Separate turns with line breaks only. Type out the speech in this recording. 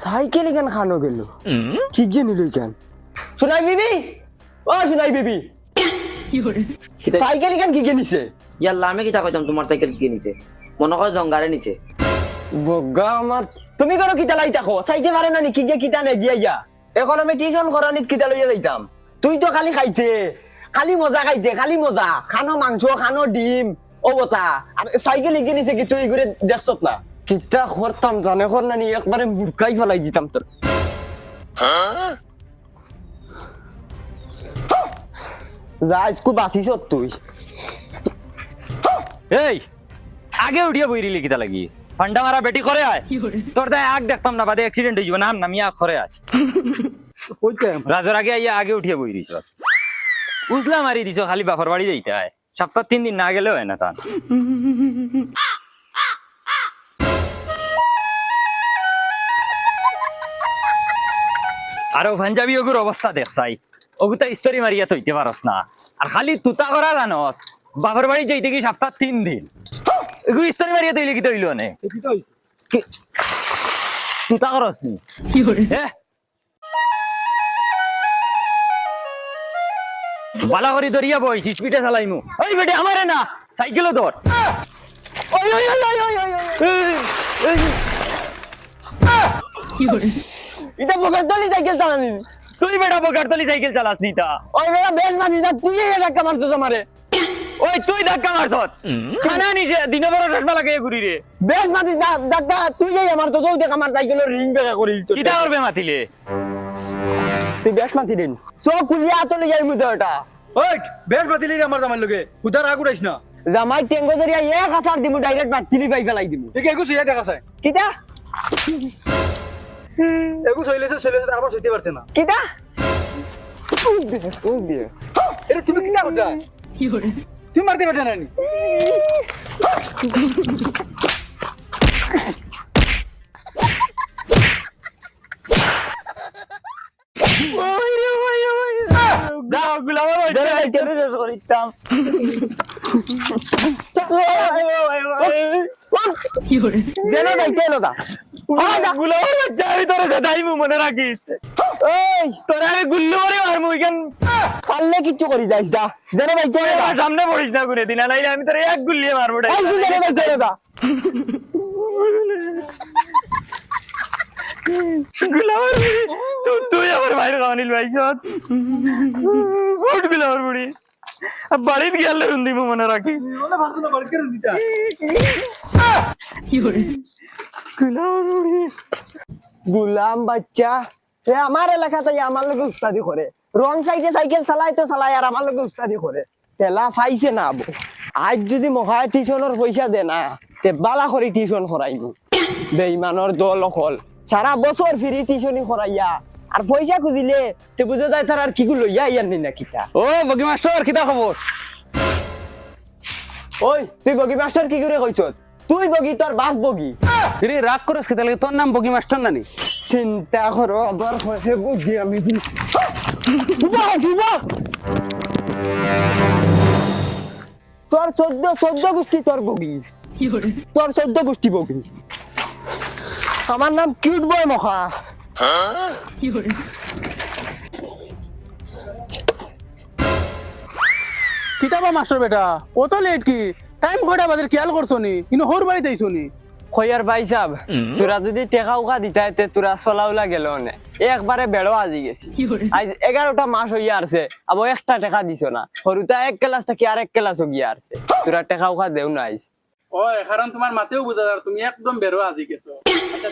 cycle কেন খানো গেল কি যে নিল কেন শোনাই বিবি ও শোনাই বিবি সাইকেল কেন কি কিনিছে
ইয়াল্লা আমি কিতা কইতাম তোমার সাইকেল কি নিছে মনে হয় জঙ্গারে নিছে
বগা আমার তুমি করো কিতা লাই থাকো সাইতে পারে না নি কি যে কিতা নে গিয়া ইয়া এখন আমি টিউশন করানিত কিতা লইয়া যাইতাম তুই তো খালি খাইতে খালি মজা খাইতে খালি মজা খানো মাংস খানো ডিম ও বতা আর সাইকেল কিনিছে কি তুই ঘুরে দেখছত না কিতা করতাম জানে কর না নি একবারে মুরকাই ফেলাই দিতাম তোর যা স্কু বাসিস তুই
এই আগে উঠিয়া বই রিলি কিতা লাগি ফান্ডা মারা বেটি করে আয় তোর দায় আগ দেখতাম না বাদে অ্যাক্সিডেন্ট হয়ে যাবে নাম নামিয়া করে আয় রাজার আগে আইয়া আগে উঠিয়া বই দিছ উজলা মারি দিছ খালি বাপর বাড়ি যাইতে আয় সপ্তাহ 3 দিন না গেলেও হয় না তা আরো পাঞ্জাবি ওগুর অবস্থা দেখছাই ওগুতা স্টোরি মারিয়া তৈতে পারস না আর খালি তুতা করা জানস বাপর বাড়ি যাইতে কি সপ্তাহ 3 দিন এগু স্টোরি মারিয়া তৈলে কি তৈল নে তুতা করস নি কি করে বালা করি দরিয়া বই স্পিডে চালাইমু ওই বেটে আমারে না সাইকেলও ধর ওই ওই ওই ওই ওই ওই
কি করে এটা বগরতলি সাইকেল চালানি
তুই বেটা বগরতলি সাইকেল চালাস নি তা
ওই বেটা বেশ মানি না তুই এই ধাক্কা মারছস আমারে
ওই তুই ধাক্কা মারছস খানা নিছে দিন বড় চশমা লাগাই ঘুরি রে
বেশ মানি না ধাক্কা তুই এই আমার তো দেখ আমার সাইকেলের রিং বেকা করি
কিটা করবে মাতিলে
তুই বেশ মাতি দিন সব কুলিয়া আতলে যাই মুদে ওটা
ওই বেশ বাতিলি আমার জামাই লগে উদার আগ উড়াইছ না
জামাই টেঙ্গো ধরিয়া এক হাজার দিমু ডাইরেক্ট বাতিলি পাই ফেলাই দিমু
ঠিক এগু সুইয়া দেখা যায়
কিটা
এগু সইলেছে সইলেছে আবার সইতে পারতে না
কিটা ও দিয়ে
এরে তুমি কিটা করতা
কি করে
তুমি মারতে পারতে না নি
ওই রে ওই ওই দাও গুলাম ওই
ধরে যাইতে রেস করিতাম
কি করে
দেনা যাইতে লদা
গুলাম যাই তোরে সদাইমু মনে রাখিস
এই
তোরে আমি গুল্লু করে মারমু ইখান
পারলে কিচ্ছু করি যাইস দা দেনা যাইতে লদা
সামনে পড়িস না কোনে দিন আলাইলে আমি তোরে এক গুল্লিয়ে মারবো
এই দেনা যাইতে লদা
গুলাবার বুড়ি তুই আমার ভাইয়ের কানিল ভাইসত গুড গুলাবার বুড়ি বাড়িতে গেলে রুন্দিব মনে রাখিস
ওলা ভাবছ না বাড়ি করে দিতা
কি করে গুলাবার বুড়ি
গুলাম বাচ্চা এ আমার এলাকাতে আমার লগে উস্তাদি করে রং সাইডে সাইকেল চালাই তো চালাই আর আমার লগে উস্তাদি করে তেলা পাইছে না আবু আজ যদি মহায় টিউশনের পয়সা দে না তে বালা করে টিউশন করাইবো বেঈমানের দল হল সারা বছর ফ্রি টিউশনই করাইয়া আর পয়সা খুঁজিলে তে বুঝা যায় তার আর কি গুলো ইয়ার নি না কিটা
ও বগি মাস্টার কিতা খবর
ওই তুই বগি মাস্টার কি করে কইছ তুই বগি তোর বাপ বগি
রে রাগ করস কি তাহলে তোর নাম বগি মাস্টার নানি
চিন্তা করো আবার হয়ে বগি আমি তোর 14 গোষ্ঠী তোর বগি তোর 14 গোষ্ঠী বগি আমার নাম কিউট বয় মখা
কিতাবা মাস্টার বেটা ও তো লেট কি টাইম কয়টা বাজে খেয়াল করছো নি কিন্তু হোর বাড়িতে আইছো নি
খয়ার ভাই সাহেব তোরা যদি টেকা উকা দিতাইতে তোরা চলাউলা গেল না একবারে বেড়ো আজি গেছি আজ 11টা মাস হইয়া আছে আবার একটা টাকা দিছ না সরুতা এক ক্লাস থেকে আর এক ক্লাস গিয়া আছে তোরা টেকা উকা দেও না আইস
ও কারণ তোমার মাতেও বুঝা তুমি একদম বেরো আজি গেছো আচ্ছা